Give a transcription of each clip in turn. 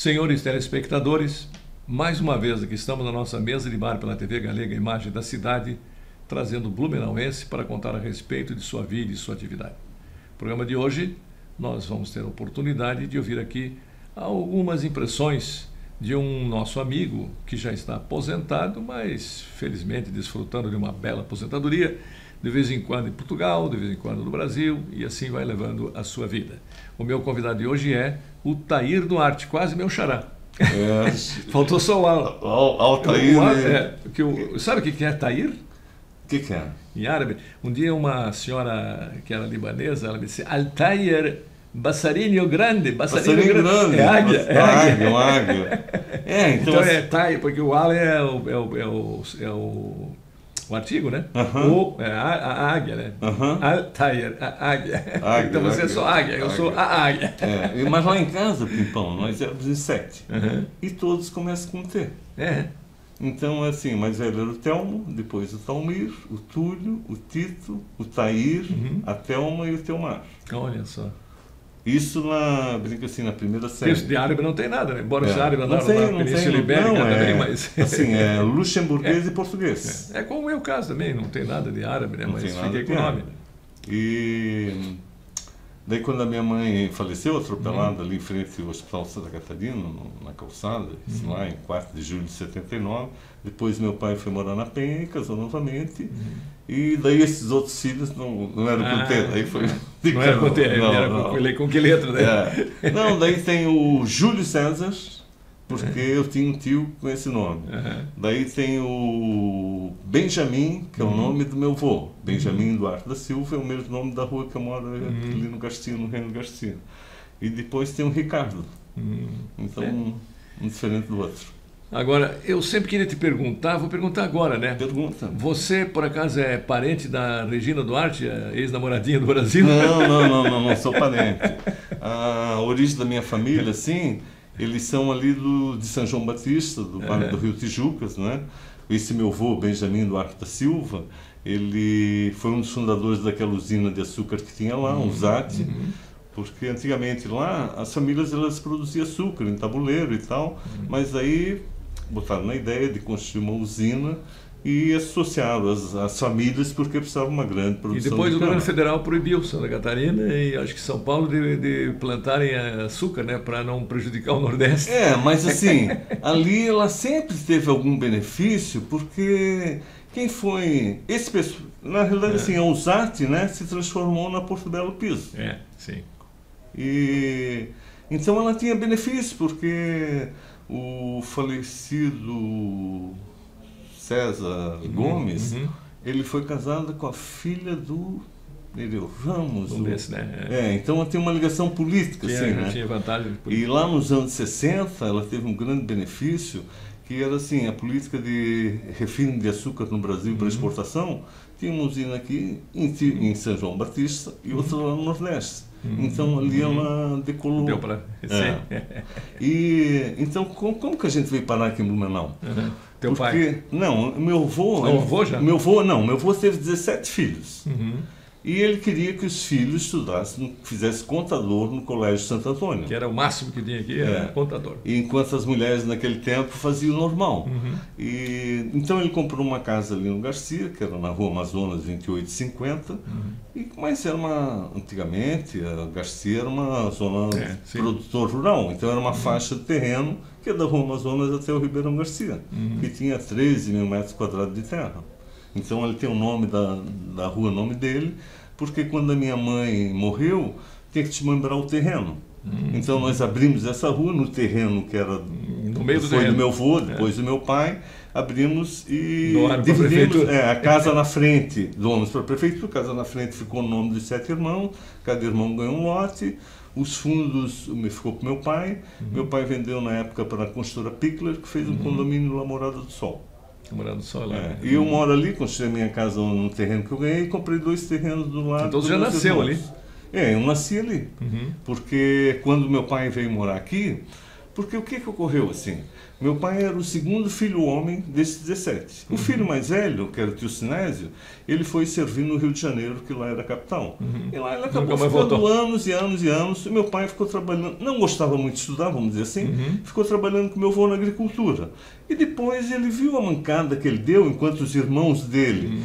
Senhores telespectadores, mais uma vez aqui estamos na nossa mesa de bar pela TV Galega Imagem da Cidade, trazendo Blumenauense para contar a respeito de sua vida e sua atividade. No programa de hoje, nós vamos ter a oportunidade de ouvir aqui algumas impressões de um nosso amigo que já está aposentado, mas felizmente desfrutando de uma bela aposentadoria, de vez em quando em Portugal, de vez em quando no Brasil, e assim vai levando a sua vida. O meu convidado de hoje é o Tair Duarte, quase meu xará. É. Faltou só o Altair. Sabe o que é Tair? O que é? Em árabe. Um dia uma senhora que era libanesa, ela me disse, Altair Passarinho grande. Passarinho grande. É águia. É águia, uma águia. É, então é Tair, porque o al é o artigo, né? O é a águia, né? Altair, a águia. Então você é só águia, eu sou a águia. É, mas lá em casa, Pimpão, nós éramos em 7. E todos começam com T. É. Então, assim, mais velho era o Telmo, depois o Talmir, o Túlio, o Tito, o Tair, a Telma e o Telmar. Olha só. Isso na, brinca assim, na primeira série. Texto de árabe não tem nada, né? Embora os árabes não andaram na Península Ibérica também, mas... Assim, é luxemburguês e português. É como o meu caso também, não tem nada de árabe, né? Não Mas tem fiquei com o nome. E daí quando a minha mãe faleceu, atropelada ali em frente ao Hospital Santa Catarina, na calçada, lá em 4 de julho de 79, depois meu pai foi morar na Penha e casou novamente. E daí esses outros filhos não eram com T, daí foi... Não era com T, era com que letra, né? É. Não, daí tem o Júlio César, porque eu tinha um tio com esse nome. Daí tem o Benjamin, que é o nome do meu avô. Benjamin Duarte da Silva é o mesmo nome da rua que eu moro ali no Garcia, no Reino Garcia. E depois tem o Ricardo. Então, um diferente do outro. Agora, eu sempre queria te perguntar, vou perguntar agora, né? Pergunta. Você, por acaso, é parente da Regina Duarte, a ex-namoradinha do Brasil? Não sou parente. A origem da minha família, assim, eles são ali de São João Batista, do Vale do Rio Tijucas, né? Esse meu avô, Benjamin Duarte da Silva, ele foi um dos fundadores daquela usina de açúcar que tinha lá, um ZAT, porque antigamente lá as famílias elas produziam açúcar em tabuleiro e tal, mas aí botaram na ideia de construir uma usina e associaram as famílias porque precisavam uma grande produção. E depois o governo federal proibiu Santa Catarina e acho que São Paulo de plantarem açúcar, né, para não prejudicar o Nordeste. É, mas assim, ali ela sempre teve algum benefício porque quem foi... na realidade, assim, a Usat, né, se transformou na Porto Belo Piso. É, sim. E então ela tinha benefício porque o falecido César Gomes, ele foi casado com a filha do Nereu Ramos. Então ela tem uma ligação política, assim, né? Tinha vantagem política. E lá nos anos 60 ela teve um grande benefício, que era assim, a política de refino de açúcar no Brasil para exportação. Tinha uma usina aqui em São João Batista e outra lá no Nordeste. Então ali ela decolou. Deu para... E então como que a gente veio parar aqui em Blumenau? Teu pai? Não, meu avô... Meu avô já? Meu avô teve 17 filhos. E ele queria que os filhos estudassem, fizessem contador no Colégio Santo Antônio. Que era o máximo que tinha aqui, era contador. E enquanto as mulheres naquele tempo faziam o normal. E então ele comprou uma casa ali no Garcia, que era na Rua Amazonas 2850. Mas era antigamente, a Garcia era uma zona produtor rural. Então era uma faixa de terreno que é da Rua Amazonas até o Ribeirão Garcia, que tinha 13 mil metros quadrados de terra. Então ele tem o nome da rua, o nome dele, porque quando a minha mãe morreu, tinha que desmembrar o terreno. Então nós abrimos essa rua no terreno que era no meio do meu avô, depois do meu pai, abrimos e dividimos a casa na frente, doamos para a prefeitura, a casa na frente ficou no nome dos 7 irmãos, cada irmão ganhou um lote, os fundos ficou para meu pai vendeu na época para a construtora Pickler, que fez um condomínio lá Morada do Sol. Morando do Sol lá. E eu moro ali, construí a minha casa num terreno que eu ganhei e comprei 2 terrenos do lado. Então você já nasceu ali? Eu nasci ali. Porque quando meu pai veio morar aqui, Porque o que ocorreu assim? Meu pai era o segundo filho homem desses 17. O filho mais velho, que era o tio Sinésio, ele foi servir no Rio de Janeiro, que lá era a capital. E lá ele acabou ficando anos e anos e anos. E meu pai ficou trabalhando, não gostava muito de estudar, vamos dizer assim, ficou trabalhando com meu avô na agricultura. E depois ele viu a mancada que ele deu, enquanto os irmãos dele,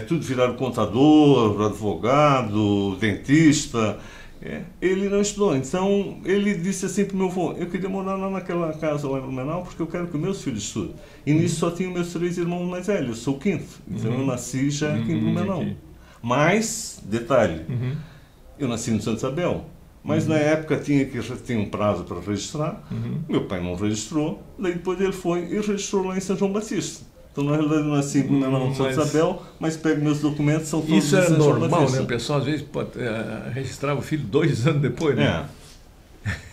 tudo viraram contador, advogado, dentista. Ele não estudou, então ele disse assim para o meu avô: eu queria morar lá naquela casa lá em Blumenau porque eu quero que meus filhos estudem. E nisso só tinha meus 3 irmãos mais velhos, eu sou o 5º, então eu nasci já aqui em Blumenau. Mas, detalhe, eu nasci no Santa Isabel, mas na época tinha um prazo para registrar, meu pai não registrou, daí depois ele foi e registrou lá em São João Batista. Então, na realidade, eu nasci em Blumenau, Santa Isabel, mas pego meus documentos, são todos isso era normal, né? O pessoal, às vezes, registrava o filho 2 anos depois, né?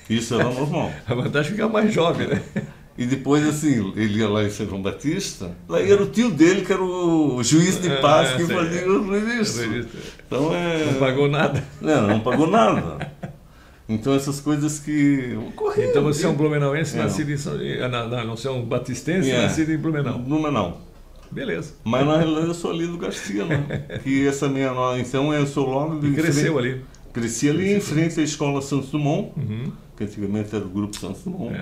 Isso era normal. A vantagem é ficar mais jovem, né? E depois, assim, ele ia lá em São João Batista, lá era o tio dele, que era o juiz de paz, que fazia o registro. Então, não pagou nada. Não pagou nada. Então, essas coisas que ocorreram. Então, você é um blumenauense nascido em São... Não, você é um batistense nascido em Blumenau. Blumenau. Beleza. Mas, na realidade, eu sou ali do Garcia, né? Que essa minha... Então, eu sou logo... E cresceu ali. Cresci ali em frente à Escola Santos Dumont, que antigamente era o Grupo Santos Dumont.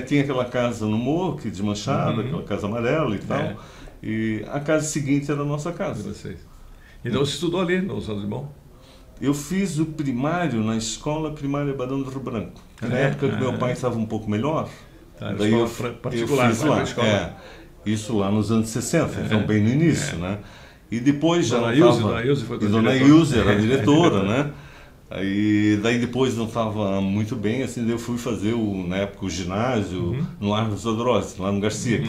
Tinha aquela casa no morro, que desmanchada, aquela casa amarela e tal. E a casa seguinte era a nossa casa. Então, você estudou ali no Santos Dumont? Eu fiz o primário na Escola Primária Barão do Rio Branco. Na época que meu pai estava um pouco melhor, daí eu fiz lá. Isso lá nos anos 60, então bem no início, né? E depois já Dona Ilse foi Dona Ilse era a diretora, né? Daí depois não estava muito bem, assim, daí eu fui fazer, na época, o ginásio no Largo dos Odrós, lá no Garcia,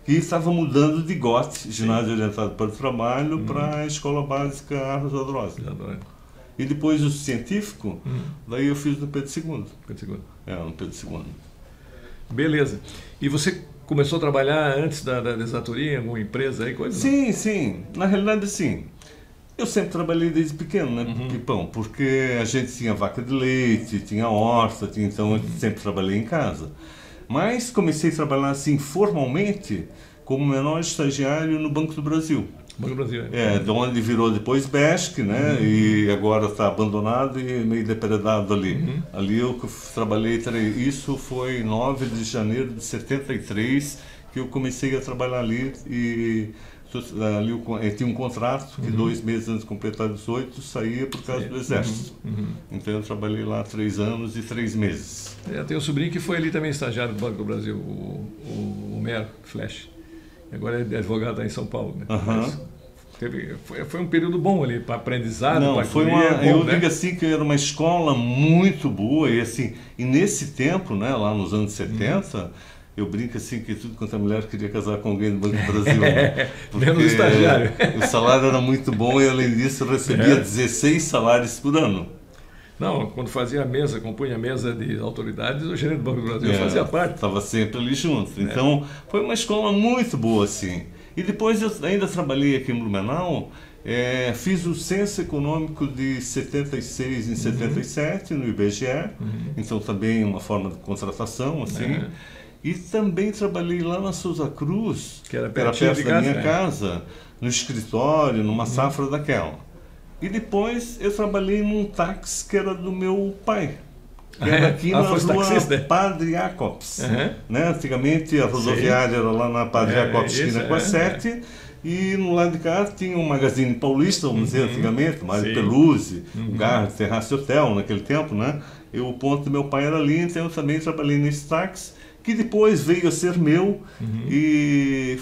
que estava mudando de GOT, Ginásio Orientado para o Trabalho, para a Escola Básica Arros Odrós. E depois o científico, daí eu fiz no Pedro II. No Pedro II. Beleza. E você começou a trabalhar antes da desatoria em alguma empresa aí, coisa? Sim. Na realidade, sim. Eu sempre trabalhei desde pequeno, né, Pipão? Porque a gente tinha vaca de leite, tinha horta, então eu sempre trabalhei em casa. Mas comecei a trabalhar assim formalmente como menor estagiário no Banco do Brasil. Banco do Brasil, de onde virou depois BESC, né? E agora está abandonado e meio depredado ali. Ali eu trabalhei, isso foi 9 de janeiro de 73 que eu comecei a trabalhar ali e ali eu tinha um contrato que 2 meses antes de completar 18 saía por causa do Exército. Então eu trabalhei lá 3 anos e 3 meses. Eu tenho um sobrinho que foi ali também estagiário do Banco do Brasil, o Mer Flash. Agora é advogado em São Paulo, né? Foi um período bom ali para aprendizado. Não, eu digo assim que era uma escola muito boa e assim, e nesse tempo, né, lá nos anos 70, eu brinco assim que tudo quanto a mulher queria casar com alguém do Banco do Brasil. Menos estagiário. O salário era muito bom e além disso eu recebia 16 salários por ano. Não, quando fazia a mesa, compunha a mesa de autoridades, o gerente do Banco do Brasil fazia parte. Estava sempre ali junto. Então, foi uma escola muito boa, assim. E depois eu ainda trabalhei aqui em Blumenau, fiz o censo econômico de 76 em 77 no IBGE, então também uma forma de contratação, assim. E também trabalhei lá na Souza Cruz, que era perto da minha casa, no escritório, numa safra daquela. E depois eu trabalhei num táxi que era do meu pai, que era aqui na rua Padre Jacobs. Né? Antigamente a rodoviária era lá na Padre Jacobs, esquina com a 7, e no lado de cá tinha um Magazine Paulista, vamos dizer, antigamente, Mário Peluzzi, o Garra, Terrace Hotel, naquele tempo, né? E o ponto do meu pai era ali, então eu também trabalhei nesse táxi, que depois veio a ser meu e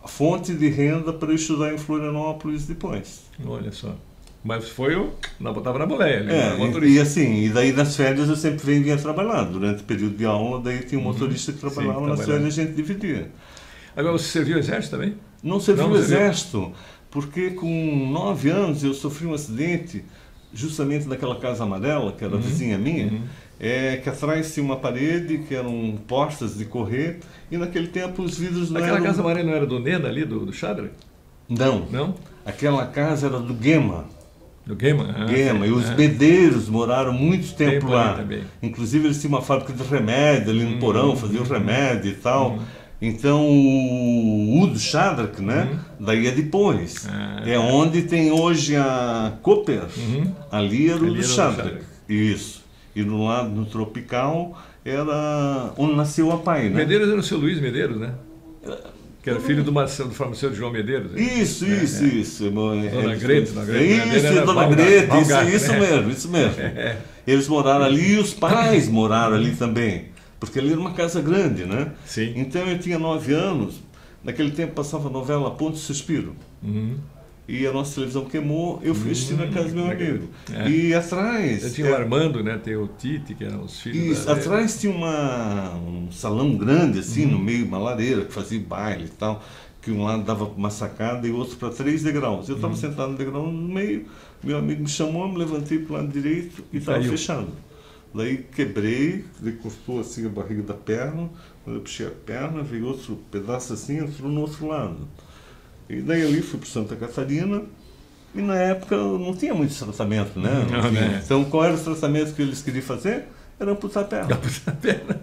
fonte de renda para eu estudar em Florianópolis depois. Olha só. Mas estava na boleia. E assim, e daí nas férias eu sempre vinha trabalhar. Durante o período de aula, daí tinha um motorista que trabalhava, nas férias a gente dividia. Agora, você serviu o exército também? Não servi o exército, porque com 9 anos eu sofri um acidente, justamente naquela casa amarela, que era vizinha minha, que atrás tinha uma parede, que eram portas de correr, e naquele tempo os vidros não eram... Aquela casa amarela não era do Nena ali, do Chadra? Não. Não? Aquela casa era do Guema. Do Guema? Guema. E os Medeiros moraram muito tempo lá. Também. Inclusive eles tinham uma fábrica de remédio ali no porão, faziam remédio e tal. Então o Udo Shadrack, né? Daí é depois. É onde tem hoje a Cooper. Ali era o Udo Shadrack. Isso. E no lado, no Tropical, era onde nasceu a pai, né? Medeiros era o seu Luiz Medeiros, né? Que era filho do farmacêutico João Medeiros. Isso. Dona Grete. Isso, Dona Grete, isso mesmo. Eles moraram ali e os pais moraram ali também. Porque ali era uma casa grande, né? Sim. Então eu tinha 9 anos, naquele tempo passava a novela Ponto Suspiro. E a nossa televisão queimou, eu fui assistir na casa do meu amigo. E atrás... Eu tinha o Armando, né? Tem o Tite, que eram os filhos. Isso, atrás tinha um salão grande, assim, no meio, uma lareira, que fazia baile e tal, que um lado dava uma sacada e o outro para 3 degraus. Eu estava sentado no degrau no meio, meu amigo me chamou, me levantei para o lado direito e estava fechado. Daí quebrei, ele cortou assim a barriga da perna, quando eu puxei a perna, veio outro pedaço assim, entrou no outro lado. E daí ali fui para Santa Catarina e na época não tinha muito tratamento, né? Então qual era o tratamento que eles queriam fazer? Era amputar a perna.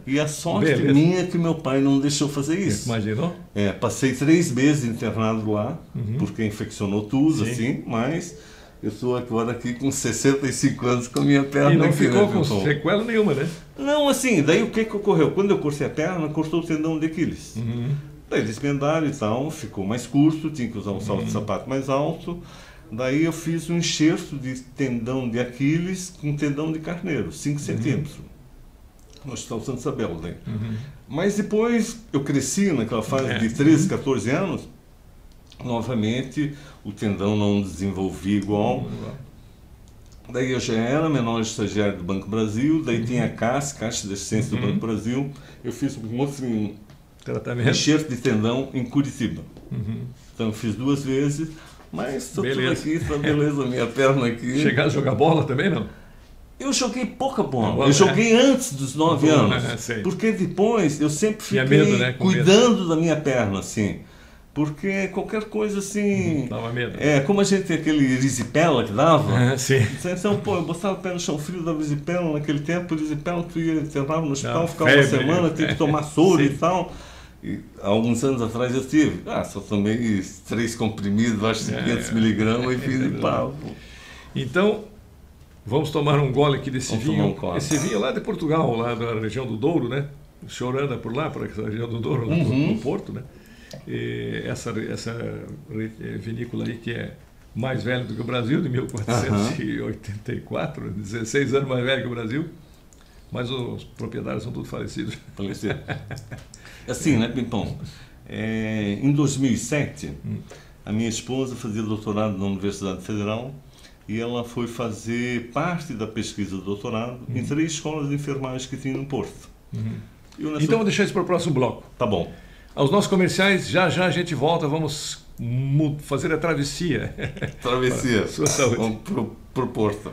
E a sorte minha é que meu pai não deixou fazer isso. Imaginou? Passei 3 meses internado lá, porque infeccionou tudo, assim, mas eu estou agora aqui com 65 anos com a minha perna. E não aqui, ficou né, com sequela nenhuma, né? Não, assim, daí o que ocorreu? Quando eu cortei a perna, cortou o tendão de Aquiles. Daí eles vendaram e tal, ficou mais curto, tinha que usar um salto de sapato mais alto. Daí eu fiz um enxerto de tendão de Aquiles com tendão de carneiro, 5 centímetros. No Hospital Santa Isabel. Daí. Mas depois eu cresci naquela fase de 13, 14 anos, novamente o tendão não desenvolvia igual. Daí eu já era menor estagiário do Banco Brasil, daí tinha a Caixa de Assistência do Banco Brasil. Eu fiz um outro enxerto de tendão em Curitiba. Então eu fiz 2 vezes, mas estou tudo aqui, está beleza, minha perna aqui. Chegar a jogar bola também, não? Eu joguei pouca bola. Eu joguei antes dos 9 anos. Porque depois eu sempre fiquei medo, né? Cuidando da minha perna, assim. Porque qualquer coisa assim... Dava medo. Como a gente tem aquele erisipela que dava. Sim. Então, pô, eu botava o pé no chão frio da erisipela naquele tempo. Erisipela, tu ia internava no hospital, ficava uma semana, tinha que tomar soro e tal. E, há alguns anos atrás eu tive. Só tomei 3 comprimidos, acho 500 miligramas e fiz de pau. Então, vamos tomar um gole aqui desse vinho. Esse vinho é lá de Portugal, lá da região do Douro, né? O senhor anda por lá, por essa região do Douro, no Porto, né? E essa vinícola aí que é mais velha do que o Brasil, de 1484, 16 anos mais velho que o Brasil, mas os proprietários são todos falecidos. Assim, né, Pimpão? Em 2007, a minha esposa fazia doutorado na Universidade Federal e ela foi fazer parte da pesquisa do doutorado em 3 escolas de enfermagem que tinha no Porto. Então vou deixar isso para o próximo bloco. Tá bom. Aos nossos comerciais, já a gente volta, vamos fazer a travessia. Travessia. Sua saúde. Vamos pro Porto.